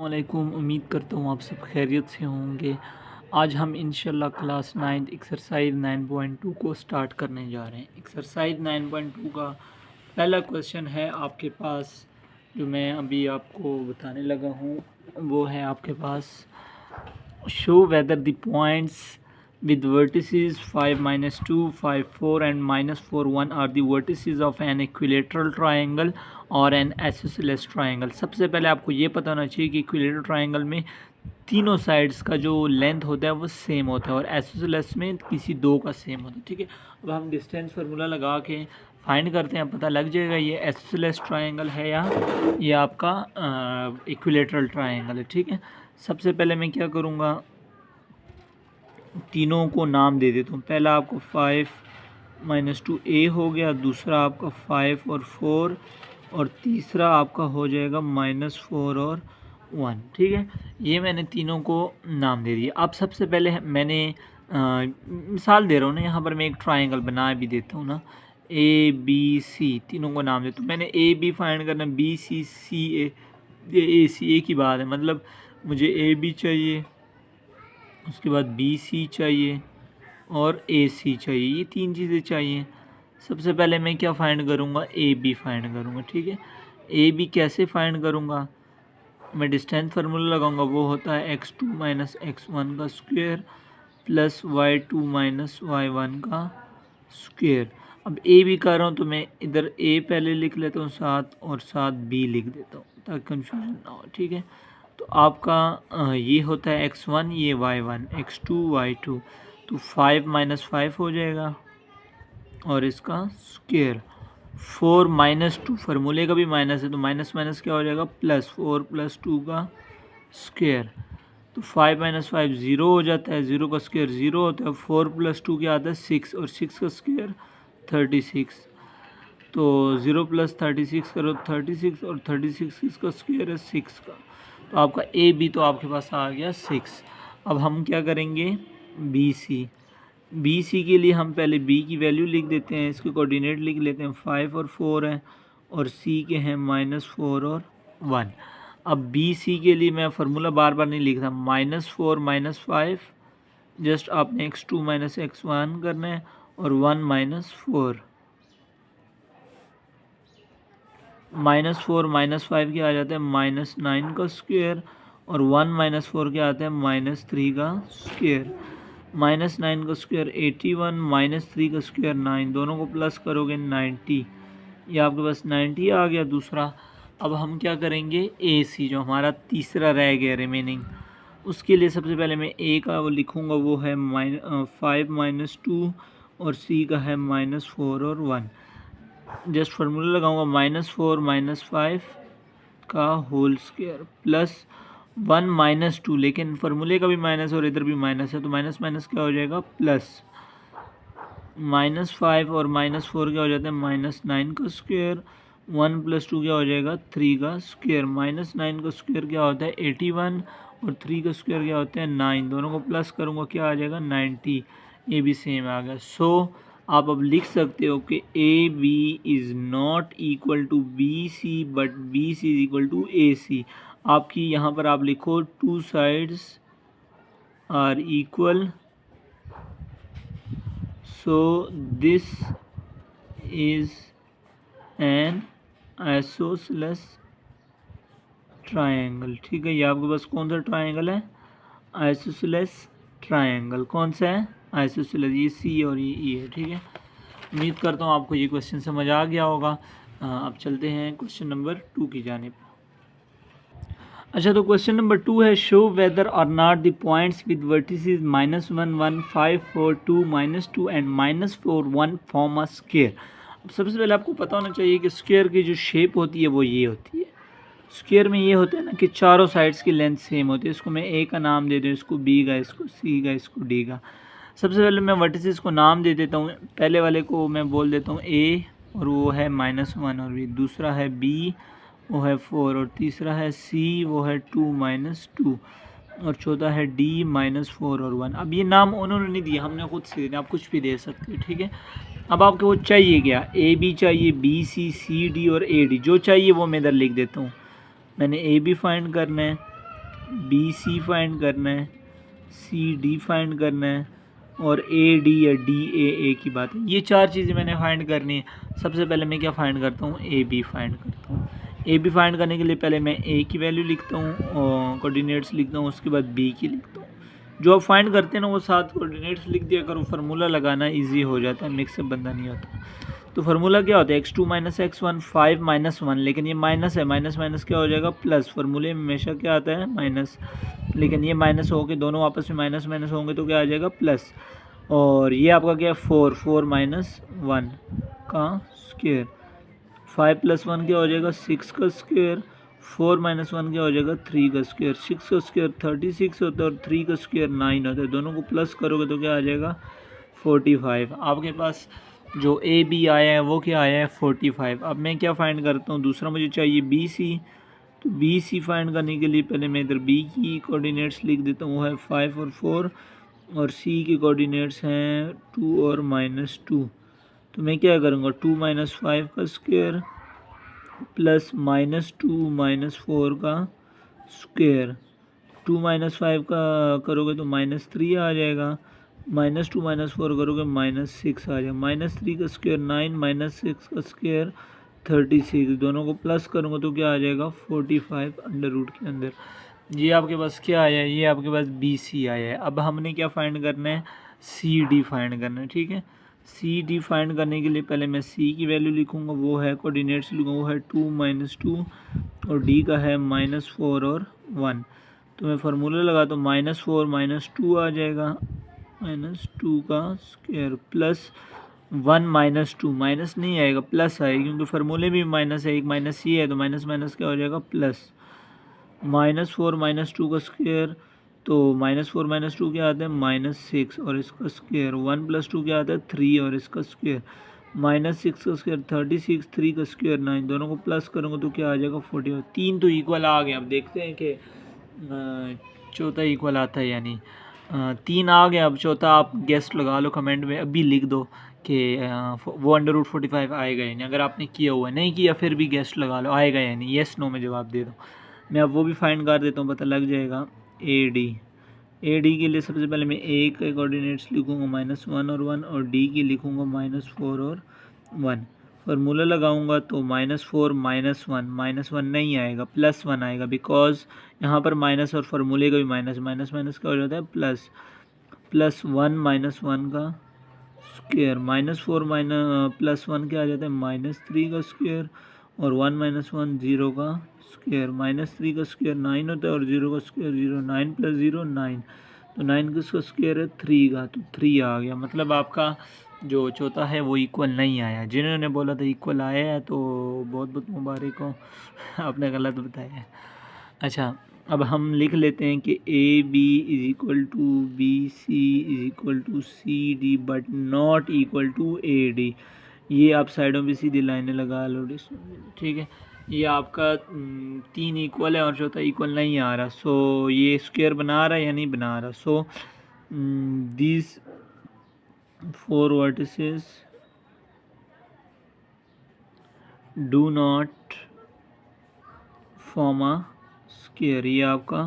वालेकुम। उम्मीद करता हूँ आप सब खैरियत से होंगे। आज हम इंशाल्लाह क्लास 9 एक्सरसाइज 9.2 को स्टार्ट करने जा रहे हैं। एक्सरसाइज 9.2 का पहला क्वेश्चन है आपके पास, जो मैं अभी आपको बताने लगा हूँ। वो है आपके पास, show whether the points with vertices 5 minus 2 5 4 and minus 4 1 are the vertices of an equilateral triangle और एन आइसोसेलेस ट्रायंगल। सबसे पहले आपको ये पता होना चाहिए कि इक्विलेटरल ट्रायंगल में तीनों साइड्स का जो लेंथ होता है वो सेम होता है और आइसोसेलेस में किसी दो का सेम होता है। ठीक है, अब हम डिस्टेंस फार्मूला लगा के फाइंड करते हैं, पता लग जाएगा ये आइसोसेलेस ट्रायंगल है या ये आपका इक्विलेटरल ट्रायंगल है। ठीक है, सबसे पहले मैं क्या करूँगा, तीनों को नाम दे देता हूँ। पहला आपको 5 माइनस 2 ए हो गया, दूसरा आपका 5 और 4 और तीसरा आपका हो जाएगा -4 और 1। ठीक है, ये मैंने तीनों को नाम दे दिया। अब सबसे पहले मैंने मिसाल दे रहा हूँ ना, यहाँ पर मैं एक ट्रायंगल बना भी देता हूँ ना, ए बी सी, तीनों को नाम देता हूँ। मैंने ए बी फाइंड करना, बी सी सी ए, ए सी, एक ही बात है। मतलब मुझे ए बी चाहिए, उसके बाद बी सी चाहिए और ए सी चाहिए, ये तीन चीज़ें चाहिए। सबसे पहले मैं क्या फ़ाइंड करूँगा, ए बी फाइंड करूँगा। ठीक है, ए बी कैसे फाइंड करूँगा, मैं डिस्टेंस फार्मूला लगाऊंगा। वो होता है x2 माइनस x1 का square plus y2 minus y1 का स्क्वायर। अब ए बी कर रहा हूँ तो मैं इधर ए पहले लिख लेता हूँ साथ, और साथ बी लिख देता हूँ ताकि कंफ्यूजन ना हो। ठीक है, तो आपका ये होता है x1, ये y1, x2 y2, तो 5 माइनस 5 हो जाएगा और इसका स्क्वायर। 4 माइनस 2, फार्मूले का भी माइनस है तो माइनस माइनस क्या हो जाएगा, प्लस 4 प्लस 2 का स्क्वायर। तो 5 माइनस 5 ज़ीरो हो जाता है, ज़ीरो का स्क्वायर ज़ीरो होता है। 4 प्लस 2 क्या आता है, 6, और 6 का स्क्वायर 36। तो 0 प्लस 36 करो 36, और 36 किसका स्क्वायर है, 6 का। तो आपका ए बी तो आपके पास आ गया 6। अब हम क्या करेंगे, बी सी के लिए हम पहले बी की वैल्यू लिख देते हैं, इसके कोऑर्डिनेट लिख लेते हैं। 5 और 4 हैं और सी के हैं -4 और 1। अब बी सी के लिए मैं फार्मूला बार बार नहीं लिख रहा, -4 माइनस 5, जस्ट आपने x2 माइनस x1 करना है, और 1 माइनस 4 माइनस 5 क्या आ जाता है, -9 का स्क्वायर, और 1 माइनस 4 क्या आता है, -3 का स्क्वायर। -9 का स्क्वायर 81, -3 का स्क्वायर 9, दोनों को प्लस करोगे 90, ये आपके पास 90 आ गया दूसरा। अब हम क्या करेंगे, ए सी जो हमारा तीसरा रह गया रिमेनिंग, उसके लिए सबसे पहले मैं ए का वो लिखूँगा, वो है 5 माइनस 2, और सी का है -4 और 1। जस्ट फार्मूला लगाऊंगा, -4 माइनस 5 का होल स्क्वायर प्लस 1 माइनस 2, लेकिन फार्मूले का भी माइनस और इधर भी माइनस है तो माइनस माइनस क्या हो जाएगा, प्लस। -5 और -4 क्या हो जाता है, -9 का स्क्वायर। 1 प्लस 2 क्या हो जाएगा, 3 का स्क्वायर। -9 का स्क्वायर क्या होता है, 81, और 3 का स्क्वायर क्या होता है, 9, दोनों को प्लस करूँगा क्या आ जाएगा, 90। ये भी सेम आ गया। सो आप अब लिख सकते हो कि A B is not equal to B C, but B C is equal to A C. आपकी यहाँ पर आप लिखो, two sides are equal, so this is an isosceles triangle. ठीक है, ये आपके पास कौन सा ट्रायंगल है, आइसोसेलेस ट्रायंगल। कौन सा है, आइसोसेलेस, ये सी और ये ई है। ठीक है, उम्मीद करता हूँ आपको ये क्वेश्चन समझ आ गया होगा। अब चलते हैं क्वेश्चन नंबर 2 की जानिब। अच्छा, तो क्वेश्चन नंबर 2 है, show whether or not the points with vertices -1 1 5 4 2 -2 and -4 1 form a square. अब सबसे पहले आपको पता होना चाहिए कि स्क्वायर की जो शेप होती है वो ये होती है। स्क्वायर में ये होता है ना कि चारों साइड्स की लेंथ सेम होती है। इसको मैं ए का नाम दे दूँ, इसको बी का, इसको सी का, इसको डी का। सबसे पहले मैं वर्टिसेस को नाम दे देता हूँ। पहले वाले को मैं बोल देता हूँ ए, और वो है -1 और बी। दूसरा है बी, वो है 4, और तीसरा है सी, वो है 2 -2, और चौथा है डी -4 और 1। अब ये नाम उन्होंने नहीं दिया, हमने खुद से दिया, आप कुछ भी दे सकते हो। ठीक है, अब आपको वो चाहिए क्या, ए बी चाहिए, बी सी सी डी और ए डी, जो चाहिए वो मैं इधर लिख देता हूँ। मैंने ए बी फाइंड करना है, बी सी फाइंड करना है, सी डी फाइंड करना है और ए डी या डी ए की बात है। ये 4 चीज़ें मैंने फाइंड करनी है। सबसे पहले मैं क्या फाइंड करता हूँ, ए बी फाइंड करता हूँ। ए बी फाइंड करने के लिए पहले मैं ए की वैल्यू लिखता हूँ और कोऑर्डिनेट्स लिखता हूँ, उसके बाद बी की लिखता हूँ। जो आप फाइंड करते हैं ना वो साथ कोऑर्डिनेट्स लिख दिया करो, फार्मूला लगाना ईजी हो जाता है, मिक्सअप बंदा नहीं होता। तो फार्मूला क्या होता है, x2 - x1 5 - 1, लेकिन ये माइनस है, माइनस माइनस क्या हो जाएगा प्लस। फार्मूले में हमेशा क्या आता है माइनस, लेकिन ये माइनस हो के दोनों आपस में माइनस माइनस होंगे तो क्या आ जाएगा प्लस। और ये आपका क्या है 4 - 1 का स्क्वायर, 5 + 1 क्या हो जाएगा 6 का स्क्वायर, 4 - 1 क्या हो जाएगा 3 का स्क्वायर। 6 का स्क्वायर 36 होता है और 3 का स्क्वायर 9 होता है। दोनों को प्लस करोगे तो क्या आ जाएगा 45। आपके पास जो ए बी आया है वो क्या आया है 45। अब मैं क्या फाइंड करता हूँ, दूसरा मुझे चाहिए बी सी। तो बी सी फाइंड करने के लिए पहले मैं इधर बी की कोऑर्डिनेट्स लिख देता हूँ, वो है 5 और 4, और सी के कोऑर्डिनेट्स हैं 2 और -2। तो मैं क्या करूँगा 2 - 5 का स्क्वायर प्लस -2 - 4 का स्क्वायर। 2 - 5 का करोगे तो -3 आ जाएगा, -2 - 4 करोगे -6 आ जाएगा। -3 का स्क्वायर 9 - 6 का स्क्वायर 36। दोनों को प्लस करूँगा तो क्या आ जाएगा 45 अंडर रूट के अंदर। ये आपके पास क्या आया है, ये आपके पास बी सी आया है। अब हमने क्या फाइंड करना है, सी डी फाइंड करना है। ठीक है, सी डी फाइंड करने के लिए पहले मैं सी की वैल्यू लिखूँगा, वो है कोऑर्डिनेट्स लिखूँगा, वो है 2 - 2 और डी का है -4 और 1। तो मैं फार्मूला लगा तो -4 - 2 आ जाएगा, -2 का स्क्वायर प्लस 1 - 2, माइनस नहीं आएगा प्लस आएगा क्योंकि फार्मूले भी माइनस है, एक माइनस ही है तो माइनस माइनस क्या हो जाएगा प्लस। -4 - 2 का स्क्वायर, तो -4 - 2 क्या आता है -6 और इसका स्क्वायर। 1 + 2 क्या आता है 3 और इसका स्क्वायर। -6 का स्क्वायर 36, 3 का स्क्वायर 9। दोनों को प्लस करूँगा तो क्या आ जाएगा 40। 3 तो इक्वल आ गए। अब देखते हैं कि चौथा इक्वल आता है, यानी 3 आ गया। अब चौथा आप गेस्ट लगा लो, कमेंट में अभी लिख दो कि वो √45 आएगा या नहीं। अगर आपने किया हुआ है, नहीं किया फिर भी गेस्ट लगा लो आएगा या नहीं, येस नो में जवाब दे दो। मैं अब वो भी फाइंड कर देता हूँ, पता लग जाएगा। ए डी के लिए सबसे पहले मैं ए के कोऑर्डिनेट्स लिखूँगा -1 और 1, और डी की लिखूँगा -4 और 1। फार्मूला लगाऊंगा तो -4 - 1, -1 नहीं आएगा +1 आएगा, बिकॉज यहाँ पर माइनस और फार्मूले का भी माइनस, माइनस माइनस क्या हो जाता है प्लस। +1 - 1 का स्क्वायर, -4 +1 क्या आ जाता है -3 का स्क्वायर, और 1 - 1 0 का स्क्वायर। -3 का स्क्वायर 9 होता है और 0 का स्क्वायर 0, 9 + 0 9। तो 9 किसका स्क्वायर है 3 का, तो 3 आ गया। मतलब आपका जो चौथा है वो इक्वल नहीं आया। जिन्होंने बोला था इक्वल आया है तो बहुत बहुत मुबारक हो, आपने गलत बताया है। अच्छा, अब हम लिख लेते हैं कि A B = B C = C D but not equal to A D. ये आप साइडों पे सीधी लाइनें लगा लो, ठीक है। ये आपका 3 इक्वल है और चौथा इक्वल नहीं आ रहा, सो ये स्क्वायर बना रहा है या नहीं बना रहा। सो these 4 vertices do not form a square। ये आपका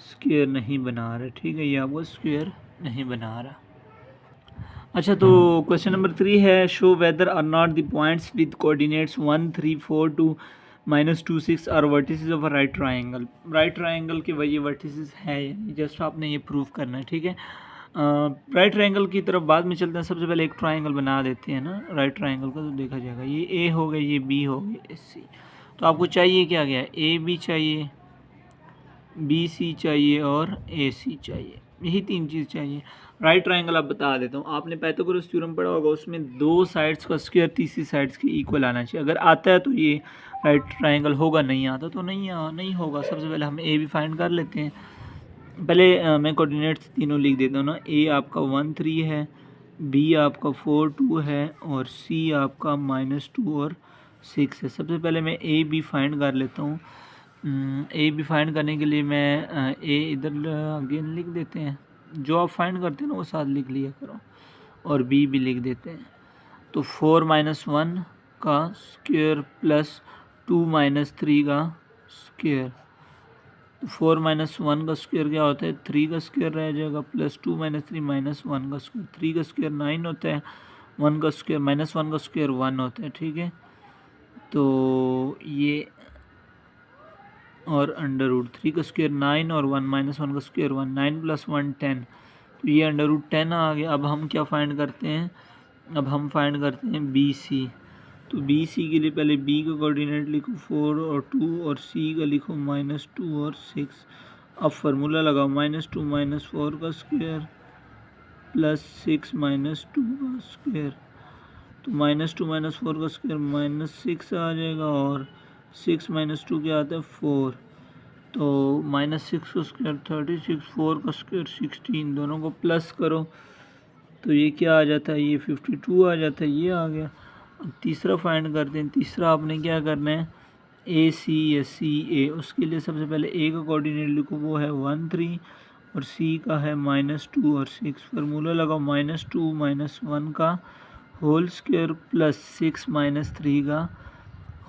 स्क्वायर नहीं बना रहा, ठीक है, ये आपका स्क्वायर नहीं बना रहा। अच्छा, तो क्वेश्चन नंबर 3 है, show whether or not the points with coordinates 1 3 4 2 -2 6 are vertices of a right triangle. Right triangle के वही वर्टिसेस है, जस्ट आपने ये प्रूव करना है, ठीक है। राइट ट्राइंगल की तरफ बाद में चलते हैं। सबसे पहले एक ट्राइंगल बना देते हैं ना राइट ट्राइंगल का, तो देखा जाएगा। ये ए हो गया, ये बी हो गया, सी। तो आपको चाहिए क्या गया, ए बी चाहिए, बी सी चाहिए और ए सी चाहिए। यही 3 चीज़ चाहिए। राइट ट्राइंगल आप बता देता हूँ, आपने पाइथागोरस थ्योरम पढ़ा होगा, उसमें 2 साइड्स का स्क्वायर तीसरी साइड्स के इक्वल आना चाहिए। अगर आता है तो ये राइट ट्राइंगल होगा, नहीं आता तो नहीं होगा। सबसे पहले हम ए भी फाइंड कर लेते हैं। पहले मैं कोऑर्डिनेट्स तीनों लिख देता हूँ ना। ए आपका 1 3 है, बी आपका 4 2 है, और सी आपका -2 और 6 है। सबसे पहले मैं ए बी फाइंड कर लेता हूँ। ए बी फाइंड करने के लिए मैं ए इधर अगेन लिख देते हैं, जो आप फाइंड करते हैं ना वो साथ लिख लिया करो, और बी भी लिख देते हैं। तो 4 - 1 का स्क्वायर प्लस 2 - 3 का स्क्वायर। 4 माइनस 1 का स्क्वायर क्या होता है 3 का स्क्वायर रह जाएगा, प्लस 2 माइनस 3 माइनस 1 का स्क्वायर, 3 का स्क्वायर 9 होता है, 1 का स्क्वायर माइनस 1 का स्क्वायर 1 होता है। ठीक है, तो ये और अंडर रूट 3 का स्क्वायर 9 और 1 माइनस 1 का स्क्वायर 1, 9 प्लस 1 10, तो ये अंडर रूट 10 आ गया। अब हम क्या फाइंड करते हैं, अब हम फाइंड करते हैं बी सी। तो बी सी के लिए पहले बी का कोऑर्डिनेट लिखो 4 और 2 और सी का लिखो -2 और 6। अब फार्मूला लगाओ -2 माइनस 4 का स्क्वायर प्लस 6 माइनस 2 का स्क्वायर, तो -2 माइनस 4 का स्क्वायर -6 आ जाएगा और 6 माइनस 2 क्या आता है 4, तो -6 का स्क्वायर 36, 4 का स्क्वायर 16, दोनों को प्लस करो तो ये क्या आ जाता है, ये 52 आ जाता है, ये आ गया। अब तीसरा फाइंड करते हैं। तीसरा आपने क्या करना है ए सी या सी ए, उसके लिए सबसे पहले ए का कोऑर्डिनेट लिखो, वो है 1 3 और सी का है -2 और 6। फार्मूला लगाओ -2 माइनस 1 का होल स्क्वायर प्लस 6 माइनस 3 का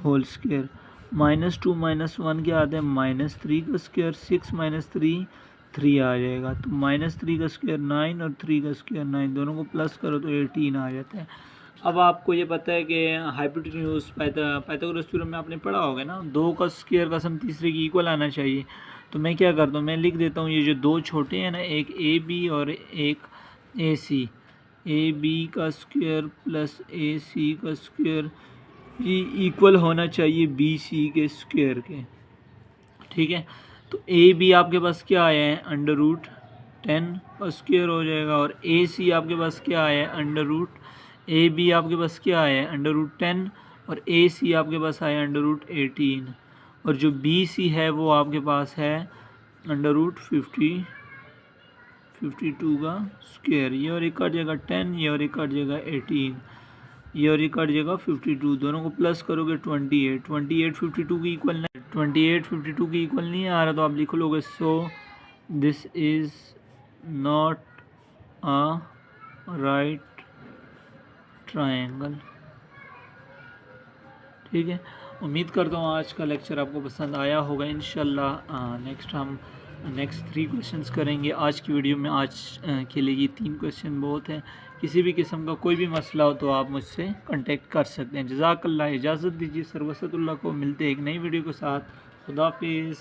होल स्क्वायर, -2 माइनस 1 क्या आता है -3 का स्क्वायर, 6 माइनस 3 3 आ जाएगा, तो -3 का स्क्वायर 9 और 3 का स्क्वायर 9, दोनों को प्लस करो तो 18 आ जाता है। अब आपको ये पता है कि हाइपोटेन्यूज पाइथागोरस थ्योरम में आपने पढ़ा होगा ना, 2 का स्क्वायर का सम तीसरे की इक्वल आना चाहिए। तो मैं क्या करता हूँ, मैं लिख देता हूँ ये जो दो छोटे हैं ना, एक ए बी और एक ए सी, ए बी का स्क्वायर प्लस ए सी का स्क्वायर ये इक्वल होना चाहिए बी सी के स्क्वायर के। ठीक है, तो ए बी आपके पास क्या आया है अंडर रूट 10 का स्क्वायर हो जाएगा, और ए सी आपके पास क्या आया है अंडर रूट, ए बी आपके पास क्या आया है अंडर रूट 10 और ए सी आपके पास आया अंडर रूट 18, और जो बी सी है वो आपके पास है अंडर रूट 52 का स्क्वायर, ये और एक कट जाएगा 10, ये और एक कट जाएगा 18, ये और ये कट जाएगा 52, दोनों को प्लस करोगे 28, 28 52 की इक्वल नहीं, 28 52 की इक्वल नहीं आ रहा, तो आप लिख लोगे so this is not a right triangle. ठीक है, उम्मीद करता हूँ आज का लेक्चर आपको पसंद आया होगा। इंशाल्लाह नेक्स्ट 3 क्वेश्चंस करेंगे आज की वीडियो में। आज के लिए ये 3 क्वेश्चन बहुत हैं। किसी भी किस्म का कोई भी मसला हो तो आप मुझसे कांटेक्ट कर सकते हैं। जज़ाकल्लाह, इजाज़त दीजिए, सरवसतुल्लाह को मिलते हैं एक नई वीडियो के साथ। खुदा हाफिज़।